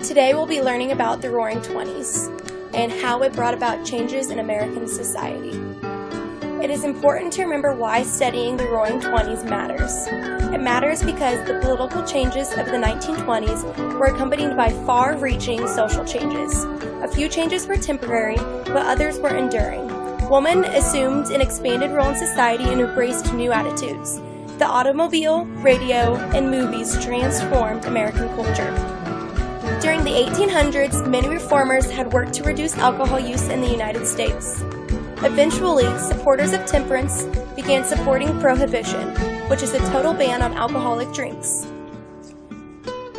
Today we'll be learning about the Roaring Twenties and how it brought about changes in American society. It is important to remember why studying the Roaring Twenties matters. It matters because the political changes of the 1920s were accompanied by far-reaching social changes. A few changes were temporary, but others were enduring. Women assumed an expanded role in society and embraced new attitudes. The automobile, radio, and movies transformed American culture. During the 1800s, many reformers had worked to reduce alcohol use in the United States. Eventually, supporters of temperance began supporting prohibition, which is a total ban on alcoholic drinks.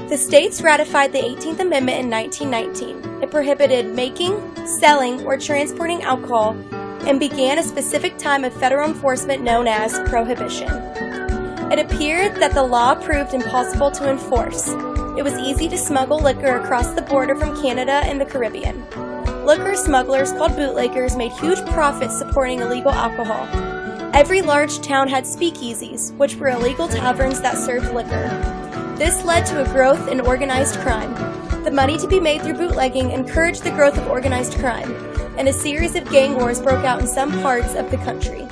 The states ratified the 18th Amendment in 1919. It prohibited making, selling, or transporting alcohol and began a specific time of federal enforcement known as prohibition. It appeared that the law proved impossible to enforce. It was easy to smuggle liquor across the border from Canada and the Caribbean. Liquor smugglers called bootleggers made huge profits supporting illegal alcohol. Every large town had speakeasies, which were illegal taverns that served liquor. This led to a growth in organized crime. The money to be made through bootlegging encouraged the growth of organized crime, and a series of gang wars broke out in some parts of the country.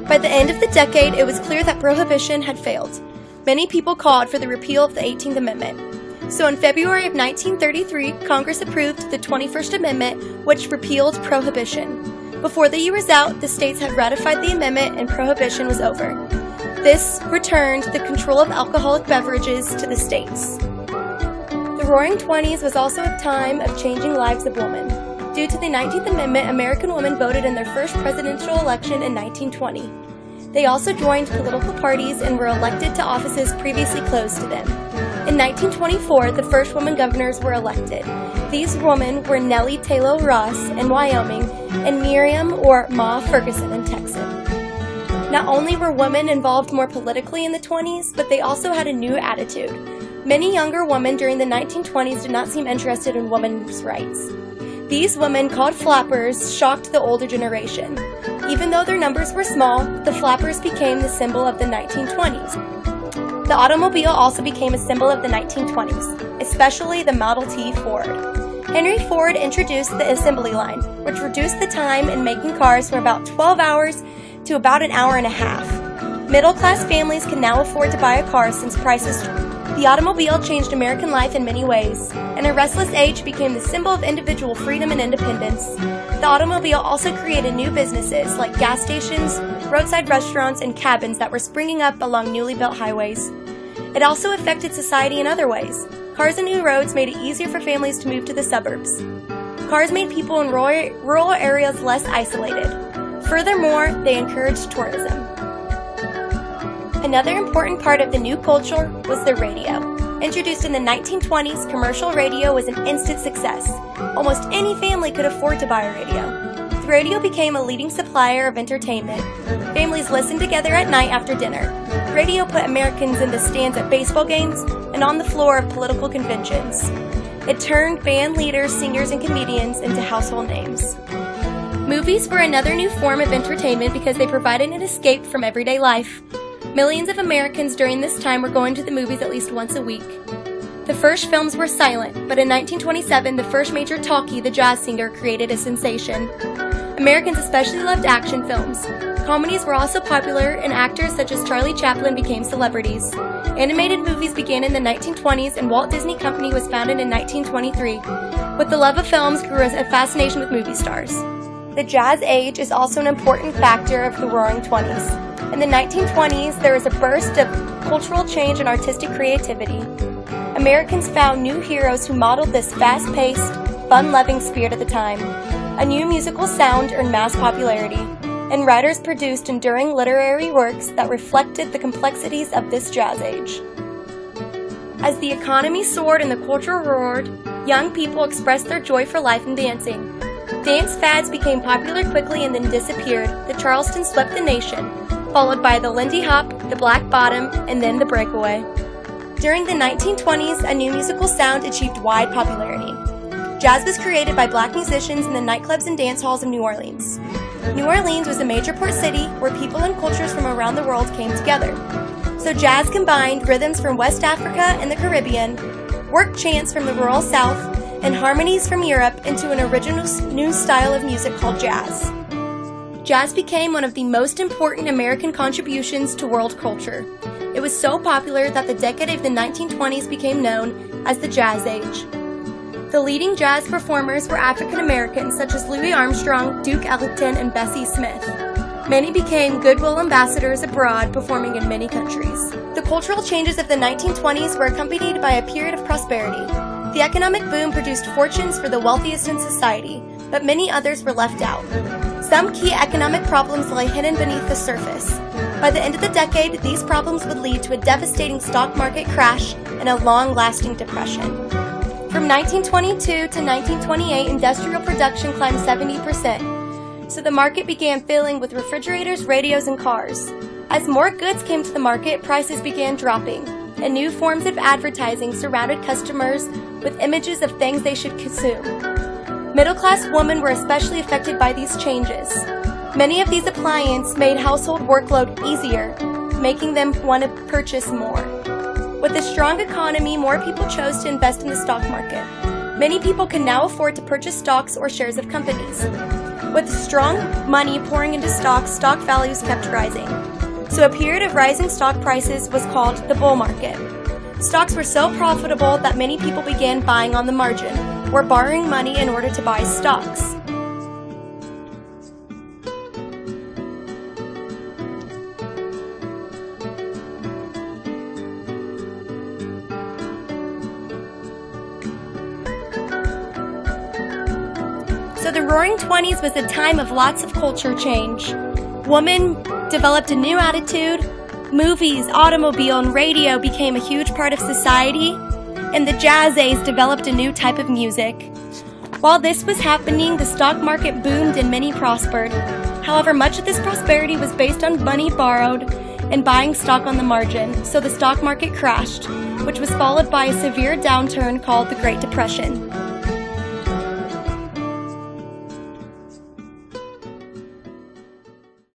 By the end of the decade, it was clear that prohibition had failed. Many people called for the repeal of the 18th Amendment. So in February of 1933, Congress approved the 21st Amendment, which repealed prohibition. Before the year was out, the states had ratified the amendment and prohibition was over. This returned the control of alcoholic beverages to the states. The Roaring Twenties was also a time of changing lives of women. Due to the 19th Amendment, American women voted in their first presidential election in 1920. They also joined political parties and were elected to offices previously closed to them. In 1924, the first women governors were elected. These women were Nellie Taylor Ross in Wyoming and Miriam or Ma Ferguson in Texas. Not only were women involved more politically in the 20s, but they also had a new attitude. Many younger women during the 1920s did not seem interested in women's rights. These women, called flappers, shocked the older generation. Even though their numbers were small, the flappers became the symbol of the 1920s. The automobile also became a symbol of the 1920s, especially the Model T Ford. Henry Ford introduced the assembly line, which reduced the time in making cars from about 12 hours to about an hour and a half. Middle-class families can now afford to buy a car since prices. The automobile changed American life in many ways. In a restless age, became the symbol of individual freedom and independence. The automobile also created new businesses like gas stations, roadside restaurants, and cabins that were springing up along newly built highways. It also affected society in other ways. Cars and new roads made it easier for families to move to the suburbs. Cars made people in rural areas less isolated. Furthermore, they encouraged tourism. Another important part of the new culture was the radio. Introduced in the 1920s, commercial radio was an instant success. Almost any family could afford to buy a radio. The radio became a leading supplier of entertainment. Families listened together at night after dinner. Radio put Americans in the stands at baseball games and on the floor of political conventions. It turned band leaders, singers, and comedians into household names. Movies were another new form of entertainment because they provided an escape from everyday life. Millions of Americans during this time were going to the movies at least once a week. The first films were silent, but in 1927, the first major talkie, The Jazz Singer, created a sensation. Americans especially loved action films. Comedies were also popular, and actors such as Charlie Chaplin became celebrities. Animated movies began in the 1920s, and Walt Disney Company was founded in 1923. With the love of films grew a fascination with movie stars. The Jazz Age is also an important factor of the Roaring Twenties. In the 1920s, there was a burst of cultural change and artistic creativity. Americans found new heroes who modeled this fast-paced, fun-loving spirit of the time. A new musical sound earned mass popularity, and writers produced enduring literary works that reflected the complexities of this jazz age. As the economy soared and the culture roared, young people expressed their joy for life in dancing. Dance fads became popular quickly and then disappeared. The Charleston swept the nation, followed by the Lindy Hop, the Black Bottom, and then the Breakaway. During the 1920s, a new musical sound achieved wide popularity. Jazz was created by black musicians in the nightclubs and dance halls of New Orleans. New Orleans was a major port city where people and cultures from around the world came together. So jazz combined rhythms from West Africa and the Caribbean work chants from the rural South and harmonies from Europe into an original new style of music called jazz. Jazz became one of the most important American contributions to world culture. It was so popular that the decade of the 1920s became known as the Jazz Age. The leading jazz performers were African Americans such as Louis Armstrong, Duke Ellington, and Bessie Smith. Many became goodwill ambassadors abroad, performing in many countries. The cultural changes of the 1920s were accompanied by a period of prosperity. The economic boom produced fortunes for the wealthiest in society, but many others were left out. Some key economic problems lay hidden beneath the surface. By the end of the decade, these problems would lead to a devastating stock market crash and a long-lasting depression. From 1922 to 1928, industrial production climbed 70%, so the market began filling with refrigerators, radios, and cars. As more goods came to the market, prices began dropping, and new forms of advertising surrounded customers with images of things they should consume. Middle-class women were especially affected by these changes. Many of these appliances made household workload easier, making them want to purchase more. With a strong economy, more people chose to invest in the stock market. Many people can now afford to purchase stocks or shares of companies. With strong money pouring into stocks, stock values kept rising. So a period of rising stock prices was called the bull market. Stocks were so profitable that many people began buying on the margin, or borrowing money in order to buy stocks. So the Roaring Twenties was a time of lots of culture change. Women developed a new attitude, movies, automobile, and radio became a huge part of society, and the Jazz Age developed a new type of music. While this was happening, the stock market boomed and many prospered. However, much of this prosperity was based on money borrowed and buying stock on the margin, so the stock market crashed, which was followed by a severe downturn called the Great Depression.